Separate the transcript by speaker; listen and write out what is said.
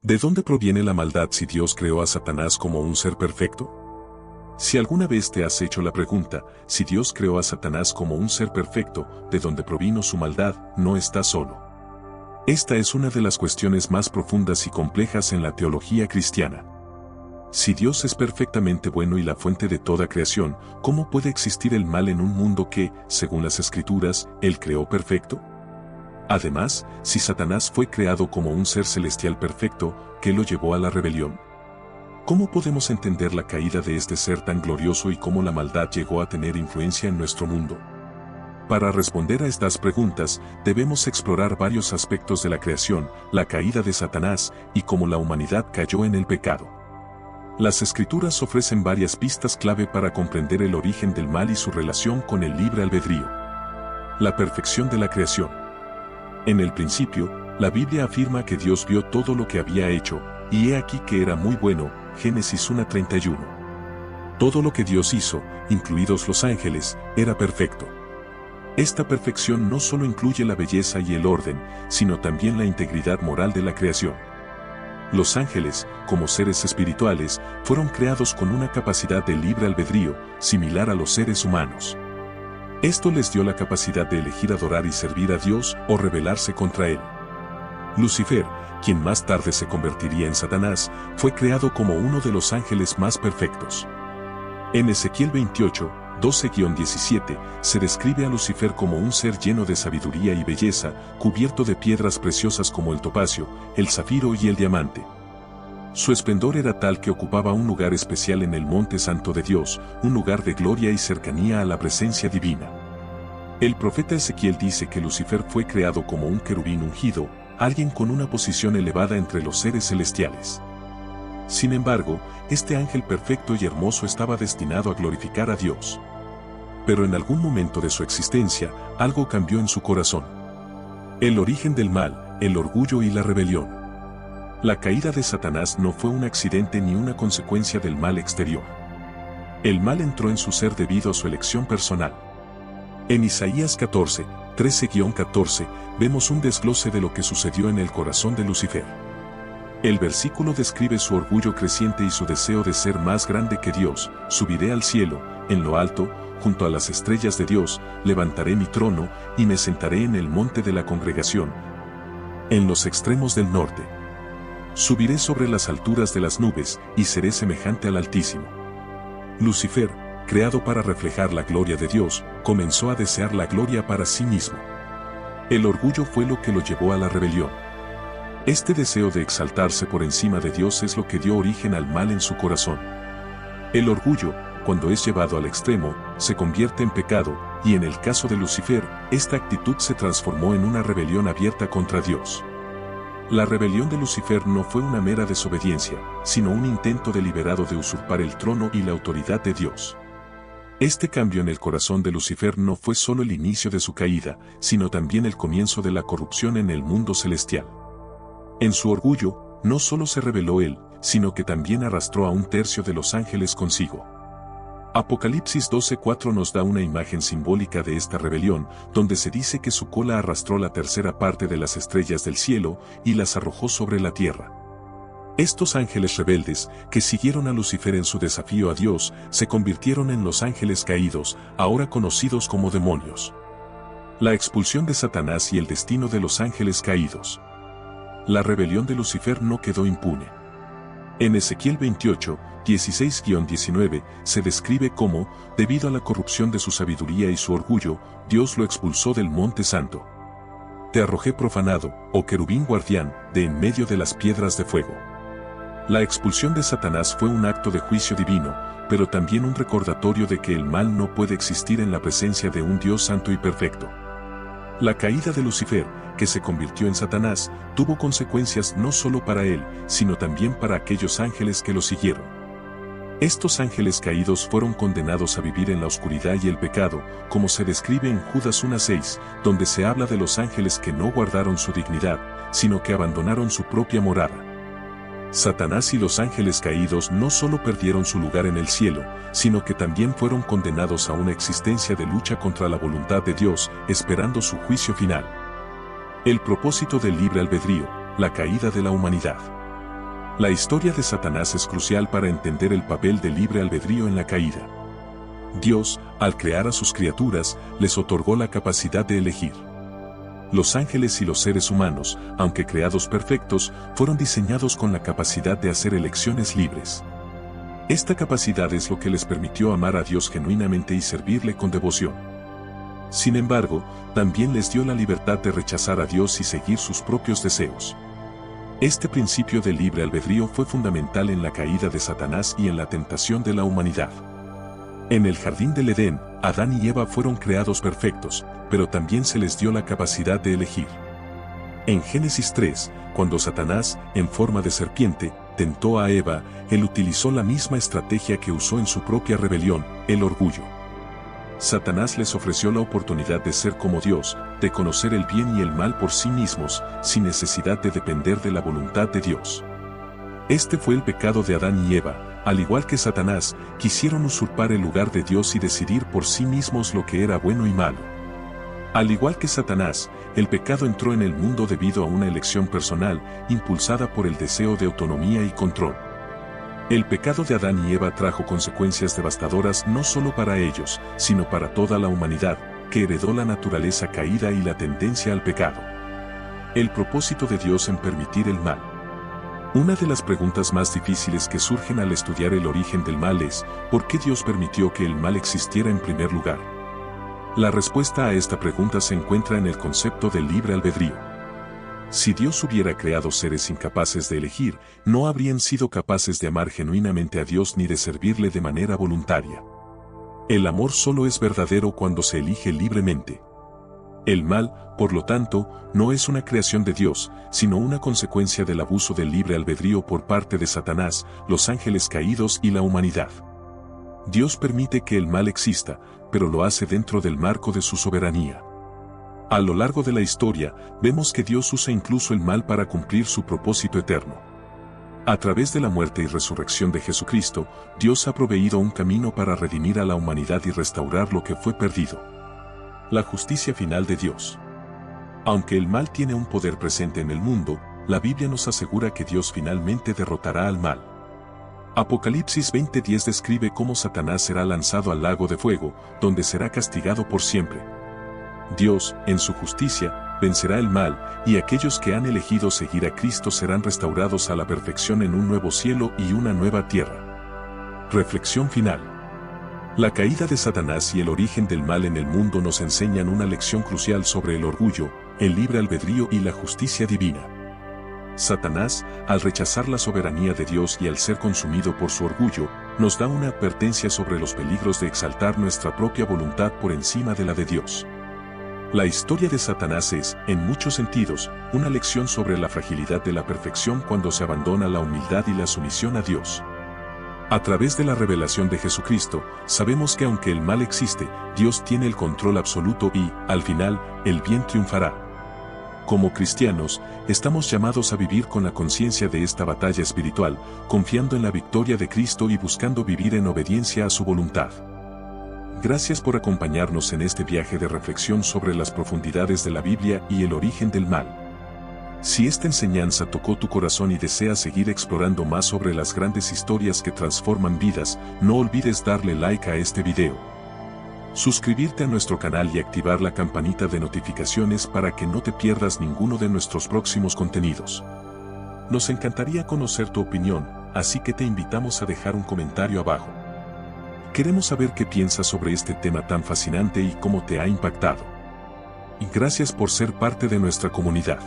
Speaker 1: ¿De dónde proviene la maldad si Dios creó a Satanás como un ser perfecto? Si alguna vez te has hecho la pregunta, si Dios creó a Satanás como un ser perfecto, ¿de dónde provino su maldad? No estás solo. Esta es una de las cuestiones más profundas y complejas en la teología cristiana. Si Dios es perfectamente bueno y la fuente de toda creación, ¿cómo puede existir el mal en un mundo que, según las Escrituras, Él creó perfecto? Además, si Satanás fue creado como un ser celestial perfecto, ¿qué lo llevó a la rebelión? ¿Cómo podemos entender la caída de este ser tan glorioso y cómo la maldad llegó a tener influencia en nuestro mundo? Para responder a estas preguntas, debemos explorar varios aspectos de la creación, la caída de Satanás y cómo la humanidad cayó en el pecado. Las Escrituras ofrecen varias pistas clave para comprender el origen del mal y su relación con el libre albedrío. La perfección de la creación. En el principio, la Biblia afirma que Dios vio todo lo que había hecho, y he aquí que era muy bueno, Génesis 1:31. Todo lo que Dios hizo, incluidos los ángeles, era perfecto. Esta perfección no solo incluye la belleza y el orden, sino también la integridad moral de la creación. Los ángeles, como seres espirituales, fueron creados con una capacidad de libre albedrío, similar a los seres humanos. Esto les dio la capacidad de elegir adorar y servir a Dios o rebelarse contra Él. Lucifer, quien más tarde se convertiría en Satanás, fue creado como uno de los ángeles más perfectos. En Ezequiel 28, 12-17, se describe a Lucifer como un ser lleno de sabiduría y belleza, cubierto de piedras preciosas como el topacio, el zafiro y el diamante. Su esplendor era tal que ocupaba un lugar especial en el monte santo de Dios, un lugar de gloria y cercanía a la presencia divina. El profeta Ezequiel dice que Lucifer fue creado como un querubín ungido, alguien con una posición elevada entre los seres celestiales. Sin embargo, este ángel perfecto y hermoso estaba destinado a glorificar a Dios. Pero en algún momento de su existencia, algo cambió en su corazón. El origen del mal, el orgullo y la rebelión. La caída de Satanás no fue un accidente ni una consecuencia del mal exterior. El mal entró en su ser debido a su elección personal. En Isaías 14, 13-14, vemos un desglose de lo que sucedió en el corazón de Lucifer. El versículo describe su orgullo creciente y su deseo de ser más grande que Dios. Subiré al cielo, en lo alto, junto a las estrellas de Dios, levantaré mi trono, y me sentaré en el monte de la congregación, en los extremos del norte. Subiré sobre las alturas de las nubes, y seré semejante al Altísimo. Lucifer, creado para reflejar la gloria de Dios, comenzó a desear la gloria para sí mismo. El orgullo fue lo que lo llevó a la rebelión. Este deseo de exaltarse por encima de Dios es lo que dio origen al mal en su corazón. El orgullo, cuando es llevado al extremo, se convierte en pecado, y en el caso de Lucifer, esta actitud se transformó en una rebelión abierta contra Dios. La rebelión de Lucifer no fue una mera desobediencia, sino un intento deliberado de usurpar el trono y la autoridad de Dios. Este cambio en el corazón de Lucifer no fue solo el inicio de su caída, sino también el comienzo de la corrupción en el mundo celestial. En su orgullo, no solo se rebeló él, sino que también arrastró a un tercio de los ángeles consigo. Apocalipsis 12:4 nos da una imagen simbólica de esta rebelión, donde se dice que su cola arrastró la tercera parte de las estrellas del cielo y las arrojó sobre la tierra. Estos ángeles rebeldes, que siguieron a Lucifer en su desafío a Dios, se convirtieron en los ángeles caídos, ahora conocidos como demonios. La expulsión de Satanás y el destino de los ángeles caídos. La rebelión de Lucifer no quedó impune. En Ezequiel 28, 16-19, se describe cómo, debido a la corrupción de su sabiduría y su orgullo, Dios lo expulsó del monte santo. Te arrojé profanado, oh querubín guardián, de en medio de las piedras de fuego. La expulsión de Satanás fue un acto de juicio divino, pero también un recordatorio de que el mal no puede existir en la presencia de un Dios santo y perfecto. La caída de Lucifer, que se convirtió en Satanás, tuvo consecuencias no solo para él, sino también para aquellos ángeles que lo siguieron. Estos ángeles caídos fueron condenados a vivir en la oscuridad y el pecado, como se describe en Judas 1:6, donde se habla de los ángeles que no guardaron su dignidad, sino que abandonaron su propia morada. Satanás y los ángeles caídos no solo perdieron su lugar en el cielo, sino que también fueron condenados a una existencia de lucha contra la voluntad de Dios, esperando su juicio final. El propósito del libre albedrío, la caída de la humanidad. La historia de Satanás es crucial para entender el papel del libre albedrío en la caída. Dios, al crear a sus criaturas, les otorgó la capacidad de elegir. Los ángeles y los seres humanos, aunque creados perfectos, fueron diseñados con la capacidad de hacer elecciones libres. Esta capacidad es lo que les permitió amar a Dios genuinamente y servirle con devoción. Sin embargo, también les dio la libertad de rechazar a Dios y seguir sus propios deseos. Este principio del libre albedrío fue fundamental en la caída de Satanás y en la tentación de la humanidad. En el jardín del Edén, Adán y Eva fueron creados perfectos, pero también se les dio la capacidad de elegir. En Génesis 3, cuando Satanás, en forma de serpiente, tentó a Eva, él utilizó la misma estrategia que usó en su propia rebelión, el orgullo. Satanás les ofreció la oportunidad de ser como Dios, de conocer el bien y el mal por sí mismos, sin necesidad de depender de la voluntad de Dios. Este fue el pecado de Adán y Eva. Al igual que Satanás, quisieron usurpar el lugar de Dios y decidir por sí mismos lo que era bueno y malo. Al igual que Satanás, el pecado entró en el mundo debido a una elección personal, impulsada por el deseo de autonomía y control. El pecado de Adán y Eva trajo consecuencias devastadoras no solo para ellos, sino para toda la humanidad, que heredó la naturaleza caída y la tendencia al pecado. El propósito de Dios en permitir el mal. Una de las preguntas más difíciles que surgen al estudiar el origen del mal es, ¿por qué Dios permitió que el mal existiera en primer lugar? La respuesta a esta pregunta se encuentra en el concepto del libre albedrío. Si Dios hubiera creado seres incapaces de elegir, no habrían sido capaces de amar genuinamente a Dios ni de servirle de manera voluntaria. El amor solo es verdadero cuando se elige libremente. El mal, por lo tanto, no es una creación de Dios, sino una consecuencia del abuso del libre albedrío por parte de Satanás, los ángeles caídos y la humanidad. Dios permite que el mal exista, pero lo hace dentro del marco de su soberanía. A lo largo de la historia, vemos que Dios usa incluso el mal para cumplir su propósito eterno. A través de la muerte y resurrección de Jesucristo, Dios ha proveído un camino para redimir a la humanidad y restaurar lo que fue perdido. La justicia final de Dios. Aunque el mal tiene un poder presente en el mundo, la Biblia nos asegura que Dios finalmente derrotará al mal. Apocalipsis 20:10 describe cómo Satanás será lanzado al lago de fuego, donde será castigado por siempre. Dios, en su justicia, vencerá el mal, y aquellos que han elegido seguir a Cristo serán restaurados a la perfección en un nuevo cielo y una nueva tierra. Reflexión final. La caída de Satanás y el origen del mal en el mundo nos enseñan una lección crucial sobre el orgullo, el libre albedrío y la justicia divina. Satanás, al rechazar la soberanía de Dios y al ser consumido por su orgullo, nos da una advertencia sobre los peligros de exaltar nuestra propia voluntad por encima de la de Dios. La historia de Satanás es, en muchos sentidos, una lección sobre la fragilidad de la perfección cuando se abandona la humildad y la sumisión a Dios. A través de la revelación de Jesucristo, sabemos que aunque el mal existe, Dios tiene el control absoluto y, al final, el bien triunfará. Como cristianos, estamos llamados a vivir con la conciencia de esta batalla espiritual, confiando en la victoria de Cristo y buscando vivir en obediencia a su voluntad. Gracias por acompañarnos en este viaje de reflexión sobre las profundidades de la Biblia y el origen del mal. Si esta enseñanza tocó tu corazón y deseas seguir explorando más sobre las grandes historias que transforman vidas, no olvides darle like a este video, suscribirte a nuestro canal y activar la campanita de notificaciones para que no te pierdas ninguno de nuestros próximos contenidos. Nos encantaría conocer tu opinión, así que te invitamos a dejar un comentario abajo. Queremos saber qué piensas sobre este tema tan fascinante y cómo te ha impactado. Y gracias por ser parte de nuestra comunidad.